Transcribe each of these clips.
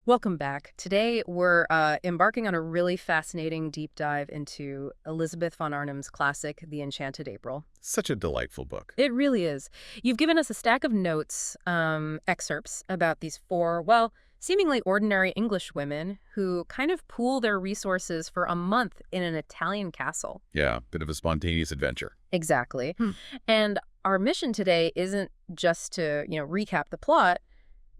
Welcome back. Today, we're embarking on a really fascinating deep dive into Elizabeth von Arnim's classic, The Enchanted April. Such a delightful book. It really is. You've given us a stack of notes, excerpts about these four, well, seemingly ordinary English women who kind of pool their resources for a month in an Italian castle. Yeah, bit of a spontaneous adventure. Exactly. And our mission today isn't just to, recap the plot.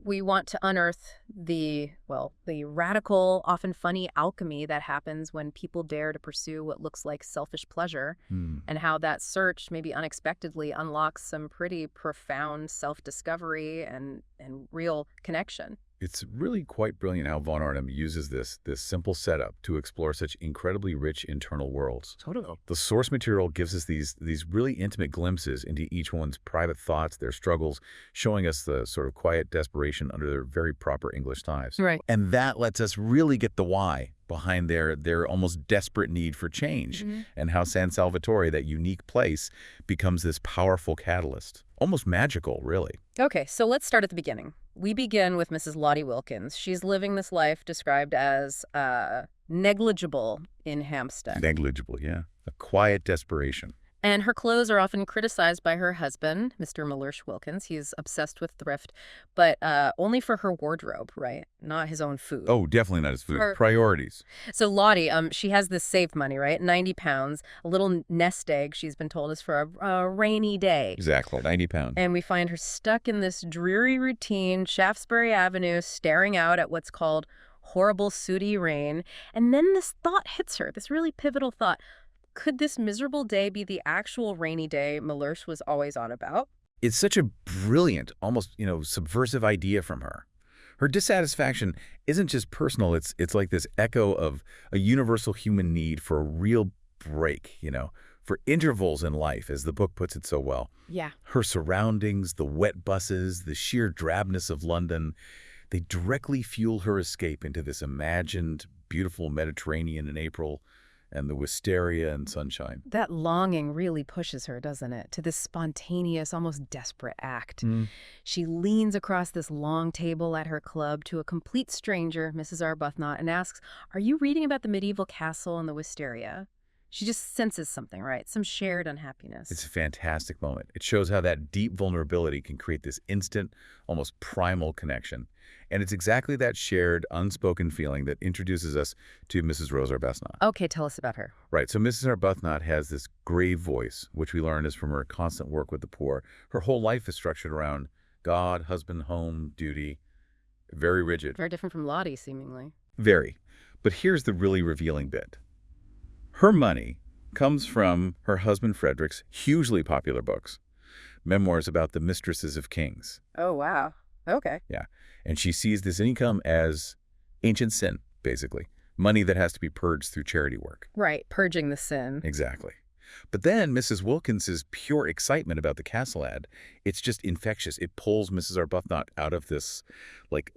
We want to unearth the radical, often funny alchemy that happens when people dare to pursue what looks like selfish pleasure, and how that search maybe unexpectedly unlocks some pretty profound self-discovery and real connection. It's really quite brilliant how von Arnim uses this simple setup to explore such incredibly rich internal worlds. Totally. The source material gives us these really intimate glimpses into each one's private thoughts, their struggles, showing us the sort of quiet desperation under their very proper English lives. Right. And that lets us really get the why behind their almost desperate need for change, and how San Salvatore, that unique place, becomes this powerful catalyst. Almost magical, really. Okay, so let's start at the beginning. We begin with Mrs. Lottie Wilkins. She's living this life described as negligible in Hampstead. Negligible, yeah. A quiet desperation. And her clothes are often criticized by her husband, Mr. Mellersh Wilkins. He's obsessed with thrift, but only for her wardrobe, right? Not his own food. Oh, definitely not his food. Her- Priorities. So Lottie, she has this saved money, right? 90 pounds, a little nest egg, she's been told, is for a rainy day. Exactly. 90 pounds. And we find her stuck in this dreary routine, Shaftesbury Avenue, staring out at what's called horrible sooty rain. And then this thought hits her, this really pivotal thought. Could this miserable day be the actual rainy day Mellersh was always on about? It's such a brilliant, almost, subversive idea from her. Her dissatisfaction isn't just personal. It's like this echo of a universal human need for a real break, for intervals in life, as the book puts it so well. Yeah. Her surroundings, the wet buses, the sheer drabness of London, they directly fuel her escape into this imagined, beautiful Mediterranean in April, and the wistaria and sunshine. That longing really pushes her, doesn't it, to this spontaneous, almost desperate act. She leans across this long table at her club to a complete stranger, Mrs. Arbuthnot, and asks, "Are you reading about the medieval castle and the wistaria?" She just senses something, right? Some shared unhappiness. It's a fantastic moment. It shows how that deep vulnerability can create this instant, almost primal connection. And it's exactly that shared, unspoken feeling that introduces us to Mrs. Rose Arbuthnot. Okay, tell us about her. Right, so Mrs. Arbuthnot has this grave voice, which we learn is from her constant work with the poor. Her whole life is structured around God, husband, home, duty. Very rigid. Very different from Lottie, seemingly. Very. But here's the really revealing bit. Her money comes from her husband Frederick's hugely popular books, memoirs about the mistresses of kings. Oh, wow. Okay. Yeah. And she sees this income as ancient sin, basically. Money that has to be purged through charity work. Right, purging the sin. Exactly. But then Mrs. Wilkins's pure excitement about the castle ad, it's just infectious. It pulls Mrs. Arbuthnot out of this,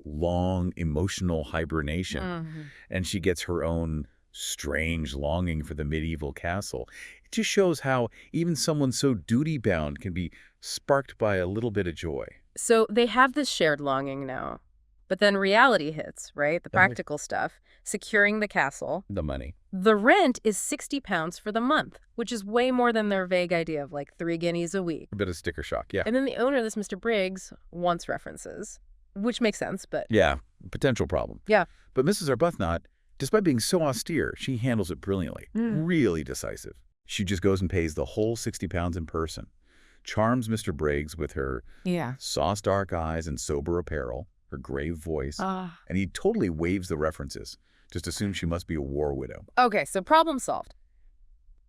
long emotional hibernation. And she gets her own strange longing for the medieval castle. It just shows how even someone so duty-bound can be sparked by a little bit of joy. So they have this shared longing now. But then reality hits, right? The practical stuff. Securing the castle. The money. The rent is £60 for the month, which is way more than their vague idea of 3 guineas a week. A bit of sticker shock, yeah. And then the owner, this Mr. Briggs, wants references, which makes sense, but... Yeah, potential problem. Yeah. But Mrs. Arbuthnot, despite being so austere, she handles it brilliantly. Really decisive. She just goes and pays the whole £60 in person. Charms Mr. Briggs with her sauce dark eyes and sober apparel, her grave voice, and he totally waives the references. Just assumes she must be a war widow. Okay, so problem solved.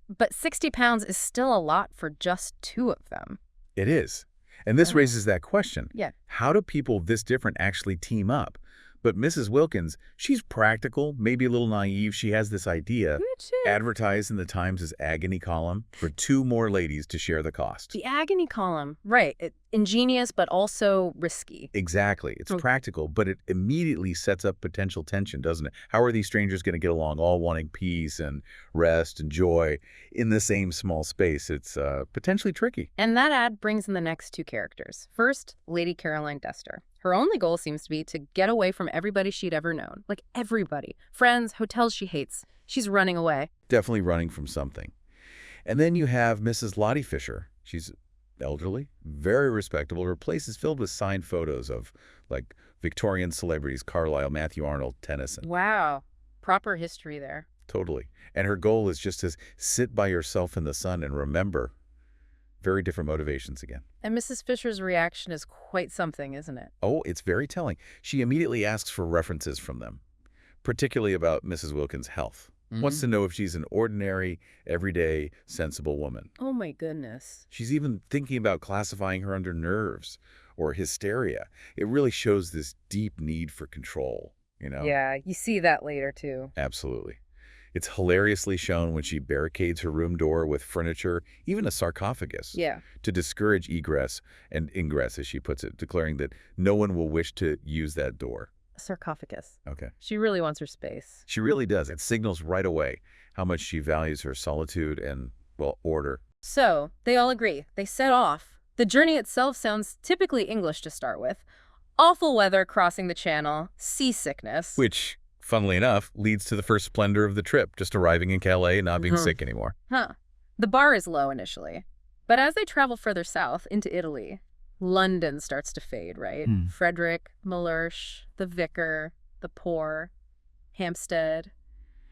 But £60 is still a lot for just 2 of them. It is. And this raises that question. Yeah. How do people this different actually team up? But Mrs. Wilkins, she's practical, maybe a little naive. She has this idea, advertised in the Times' agony column, for 2 more ladies to share the cost. The agony column, right. Ingenious, but also risky. Exactly. It's practical, but it immediately sets up potential tension, doesn't it? How are these strangers going to get along, all wanting peace and rest and joy in the same small space? It's potentially tricky. And that ad brings in the next 2 characters. First, Lady Caroline Dester. Her only goal seems to be to get away from everybody she'd ever known. Like everybody. Friends, hotels she hates. She's running away. Definitely running from something. And then you have Mrs. Lottie Fisher. She's elderly, very respectable. Her place is filled with signed photos of, like, Victorian celebrities, Carlyle, Matthew Arnold, Tennyson. Wow. Proper history there. Totally. And her goal is just to sit by yourself in the sun and remember. Very different motivations again. And Mrs. Fisher's reaction is quite something, isn't it? Oh, it's very telling. She immediately asks for references from them, particularly about Mrs. Wilkins' health. Wants to know if she's an ordinary, everyday, sensible woman. Oh my goodness. She's even thinking about classifying her under nerves or hysteria. It really shows this deep need for control, you know? Yeah, you see that later too. Absolutely. It's hilariously shown when she barricades her room door with furniture, even a sarcophagus, Yeah. to discourage egress and ingress, as she puts it, declaring that no one will wish to use that door. A sarcophagus. Okay. She really wants her space. She really does. It signals right away how much she values her solitude and, well, order. So, they all agree. They set off. The journey itself sounds typically English to start with. Awful weather crossing the channel, seasickness. Which, funnily enough, leads to the first splendor of the trip, just arriving in Calais and not being sick anymore. The bar is low initially. But as they travel further south into Italy, London starts to fade, right? Frederick, Mellersh, the Vicar, the Poor, Hampstead.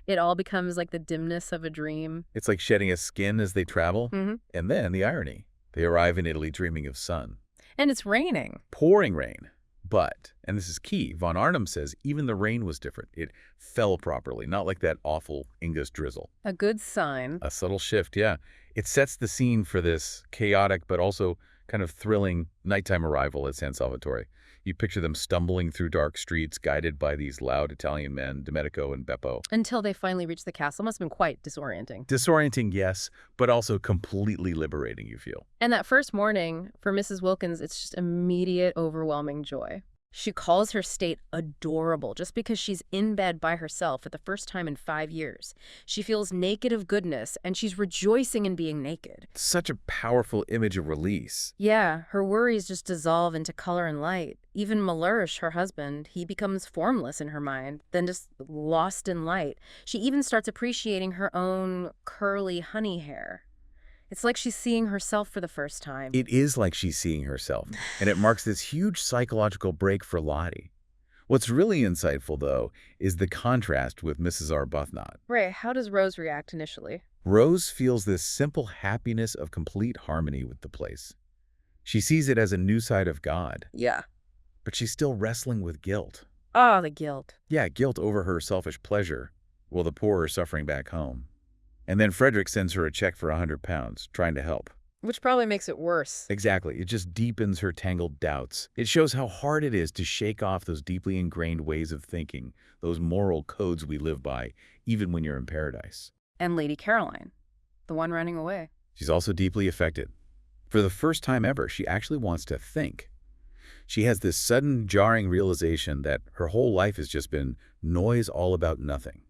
It all becomes like the dimness of a dream. It's like shedding a skin as they travel. And then the irony. They arrive in Italy dreaming of sun. And it's raining. Pouring rain. But, and this is key, von Arnim says even the rain was different. It fell properly, not like that awful English drizzle. A good sign. A subtle shift, yeah. It sets the scene for this chaotic but also kind of thrilling nighttime arrival at San Salvatore. You picture them stumbling through dark streets, guided by these loud Italian men, Domenico and Beppo. Until they finally reach the castle. Must have been quite disorienting. Disorienting, yes, but also completely liberating, you feel. And that first morning, for Mrs. Wilkins, it's just immediate, overwhelming joy. She calls her state adorable just because she's in bed by herself for the first time in 5 years. She feels naked of goodness, and she's rejoicing in being naked. Such a powerful image of release. Yeah, her worries just dissolve into color and light. Even Mellersh, her husband, he becomes formless in her mind, then just lost in light. She even starts appreciating her own curly honey hair. It's like she's seeing herself for the first time. It is like she's seeing herself, and it marks this huge psychological break for Lottie. What's really insightful, though, is the contrast with Mrs. Arbuthnot. Right, how does Rose react initially? Rose feels this simple happiness of complete harmony with the place. She sees it as a new side of God. Yeah. But she's still wrestling with guilt. Oh, the guilt. Yeah, guilt over her selfish pleasure, while the poor are suffering back home. And then Frederick sends her a check for £100, trying to help. Which probably makes it worse. Exactly. It just deepens her tangled doubts. It shows how hard it is to shake off those deeply ingrained ways of thinking, those moral codes we live by, even when you're in paradise. And Lady Caroline, the one running away. She's also deeply affected. For the first time ever, she actually wants to think. She has this sudden, jarring realization that her whole life has just been noise all about nothing.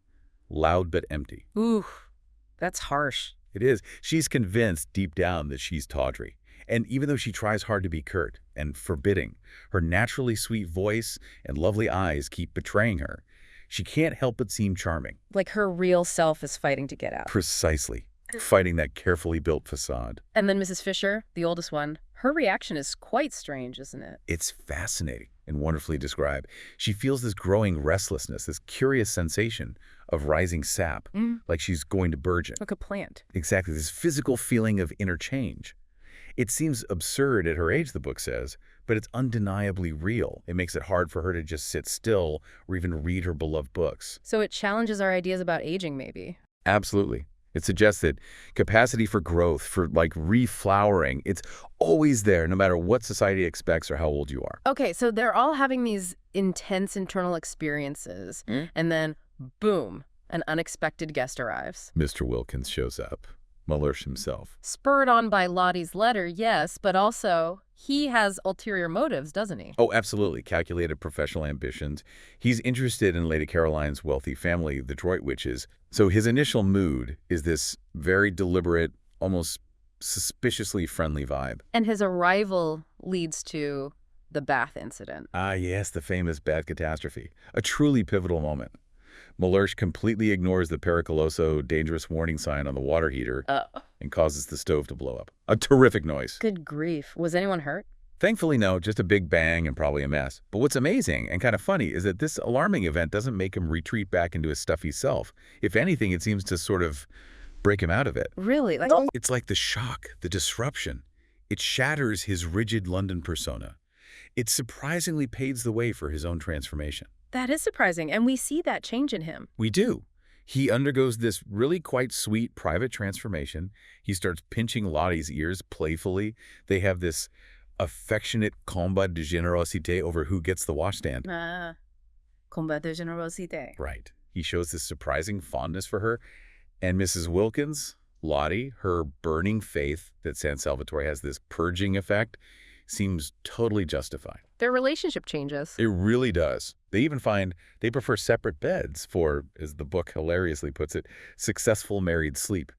Loud but empty. Ooh. That's harsh. It is. She's convinced deep down that she's tawdry. And even though she tries hard to be curt and forbidding, her naturally sweet voice and lovely eyes keep betraying her. She can't help but seem charming. Like her real self is fighting to get out. Precisely. Fighting that carefully built facade. And then Mrs. Fisher, the oldest one, her reaction is quite strange, isn't it? It's fascinating and wonderfully described. She feels this growing restlessness, this curious sensation of rising sap, like she's going to burgeon. Like a plant. Exactly, this physical feeling of interchange. It seems absurd at her age, the book says, but it's undeniably real. It makes it hard for her to just sit still or even read her beloved books. So it challenges our ideas about aging, maybe. Absolutely. It suggests that capacity for growth, for like reflowering, it's always there no matter what society expects or how old you are. Okay, so they're all having these intense internal experiences, and then, boom, an unexpected guest arrives. Mr. Wilkins shows up. Mellersh himself. Spurred on by Lottie's letter, yes, but also he has ulterior motives, doesn't he? Oh, absolutely. Calculated professional ambitions. He's interested in Lady Caroline's wealthy family, the Droitwiches. So his initial mood is this very deliberate, almost suspiciously friendly vibe. And his arrival leads to the bath incident. Ah, yes, the famous bad catastrophe. A truly pivotal moment. Mellersh completely ignores the pericoloso dangerous warning sign on the water heater Oh. and causes the stove to blow up. A terrific noise. Good grief. Was anyone hurt? Thankfully, no, just a big bang and probably a mess. But what's amazing and kind of funny is that this alarming event doesn't make him retreat back into his stuffy self. If anything, it seems to sort of break him out of it. Really? It's like the shock, the disruption. It shatters his rigid London persona. It surprisingly paves the way for his own transformation. That is surprising, and we see that change in him. We do. He undergoes this really quite sweet private transformation. He starts pinching Lottie's ears playfully. They have this affectionate combat de générosité over who gets the washstand. Combat de générosité. Right. He shows this surprising fondness for her. And Mrs. Wilkins, Lottie, her burning faith that San Salvatore has this purging effect, seems totally justified. Their relationship changes. It really does. They even find they prefer separate beds for, as the book hilariously puts it, successful married sleep.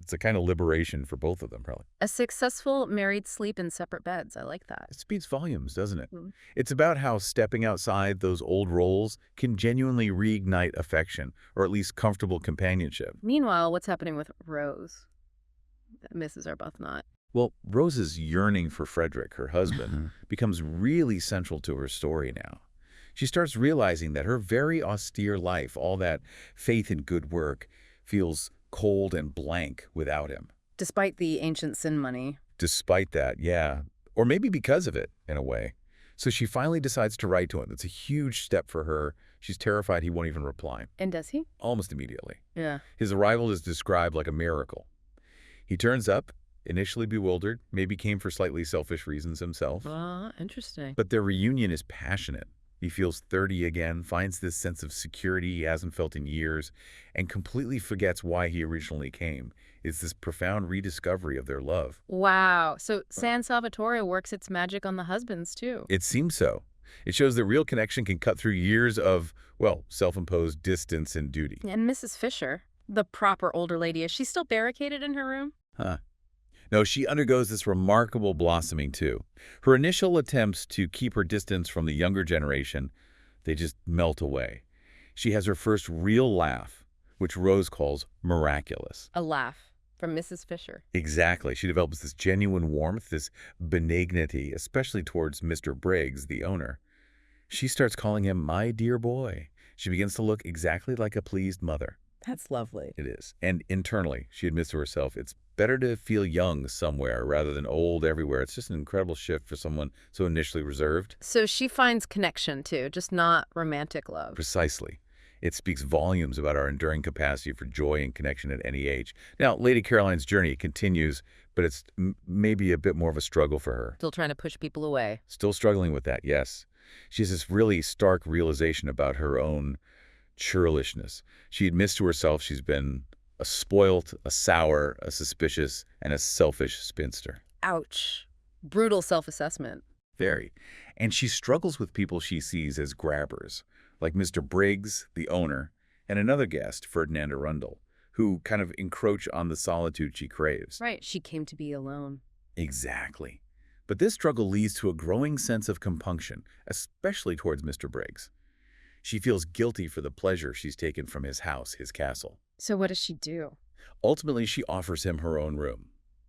It's a kind of liberation for both of them, probably. A successful married sleep in separate beds. I like that. It speaks volumes, doesn't it? Mm. It's about how stepping outside those old roles can genuinely reignite affection, or at least comfortable companionship. Meanwhile, what's happening with Rose, Mrs. Arbuthnot? Well, Rose's yearning for Frederick, her husband, becomes really central to her story now. She starts realizing that her very austere life, all that faith in good work, feels cold and blank without him. Despite the ancient sin money. Despite that, yeah. Or maybe because of it, in a way. So she finally decides to write to him. That's a huge step for her. She's terrified he won't even reply. And does he? Almost immediately. Yeah. His arrival is described like a miracle. He turns up, initially bewildered, maybe came for slightly selfish reasons himself. Interesting. But their reunion is passionate. He feels 30 again, finds this sense of security he hasn't felt in years, and completely forgets why he originally came. It's this profound rediscovery of their love. Wow. So San Salvatore works its magic on the husbands, too. It seems so. It shows that real connection can cut through years of, well, self-imposed distance and duty. And Mrs. Fisher, the proper older lady, is she still barricaded in her room? No, she undergoes this remarkable blossoming, too. Her initial attempts to keep her distance from the younger generation, they just melt away. She has her first real laugh, which Rose calls miraculous. A laugh from Mrs. Fisher. Exactly. She develops this genuine warmth, this benignity, especially towards Mr. Briggs, the owner. She starts calling him my dear boy. She begins to look exactly like a pleased mother. That's lovely. It is. And internally, she admits to herself, it's better to feel young somewhere rather than old everywhere. It's just an incredible shift for someone so initially reserved. So she finds connection, too, just not romantic love. Precisely. It speaks volumes about our enduring capacity for joy and connection at any age. Now, Lady Caroline's journey continues, but it's maybe a bit more of a struggle for her. Still trying to push people away. Still struggling with that, yes. She has this really stark realization about her own churlishness. She admits to herself she's been a spoilt, a sour, a suspicious, and a selfish spinster. Ouch. Brutal self-assessment. Very. And she struggles with people she sees as grabbers, like Mr. Briggs, the owner, and another guest, Ferdinand Arundel, who kind of encroach on the solitude she craves. Right. She came to be alone. Exactly. But this struggle leads to a growing sense of compunction, especially towards Mr. Briggs. She feels guilty for the pleasure she's taken from his house, his castle. So what does she do? Ultimately, she offers him her own room.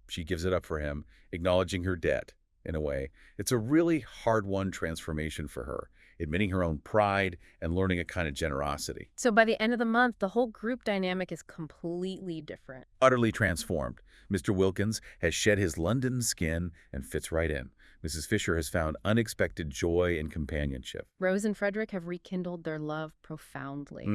She gives it up for him, acknowledging her debt, in a way. It's a really hard-won transformation for her, admitting her own pride and learning a kind of generosity. So by the end of the month, the whole group dynamic is completely different. Utterly transformed. Mr. Wilkins has shed his London skin and fits right in. Mrs. Fisher has found unexpected joy and companionship. Rose and Frederick have rekindled their love profoundly.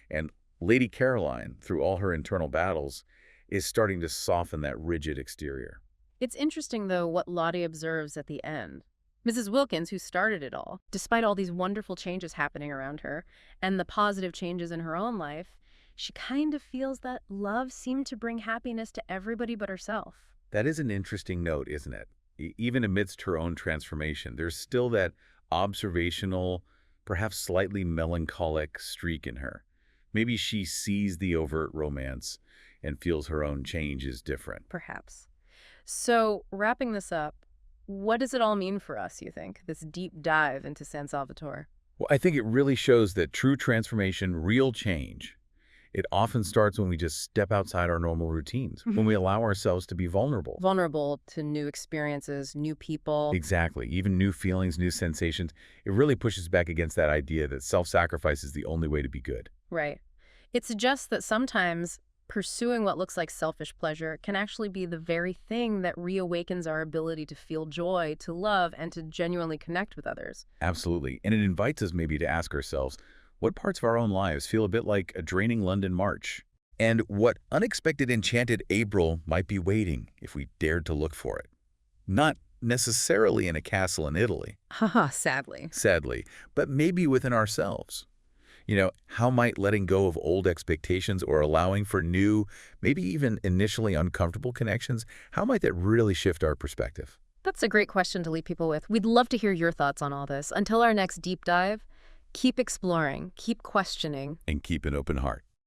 And Lady Caroline, through all her internal battles, is starting to soften that rigid exterior. It's interesting, though, what Lottie observes at the end. Mrs. Wilkins, who started it all, despite all these wonderful changes happening around her and the positive changes in her own life, she kind of feels that love seemed to bring happiness to everybody but herself. That is an interesting note, isn't it? Even amidst her own transformation, there's still that observational, perhaps slightly melancholic streak in her. Maybe she sees the overt romance and feels her own change is different. Perhaps. So, wrapping this up, What does it all mean for us, you think, this deep dive into San Salvatore? Well, I think it really shows that true transformation, real change, it often starts when we just step outside our normal routines, when we allow ourselves to be vulnerable. Vulnerable to new experiences, new people. Exactly. Even new feelings, new sensations. It really pushes back against that idea that self-sacrifice is the only way to be good. Right. It suggests that sometimes pursuing what looks like selfish pleasure can actually be the very thing that reawakens our ability to feel joy, to love, and to genuinely connect with others. Absolutely. And it invites us maybe to ask ourselves, what parts of our own lives feel a bit like a draining London march? And what unexpected enchanted April might be waiting if we dared to look for it? Not necessarily in a castle in Italy, Haha, sadly. sadly, but maybe within ourselves. How might letting go of old expectations or allowing for new, maybe even initially uncomfortable connections, how might that really shift our perspective? That's a great question to leave people with. We'd love to hear your thoughts on all this. Until our next deep dive, keep exploring, keep questioning. And keep an open heart.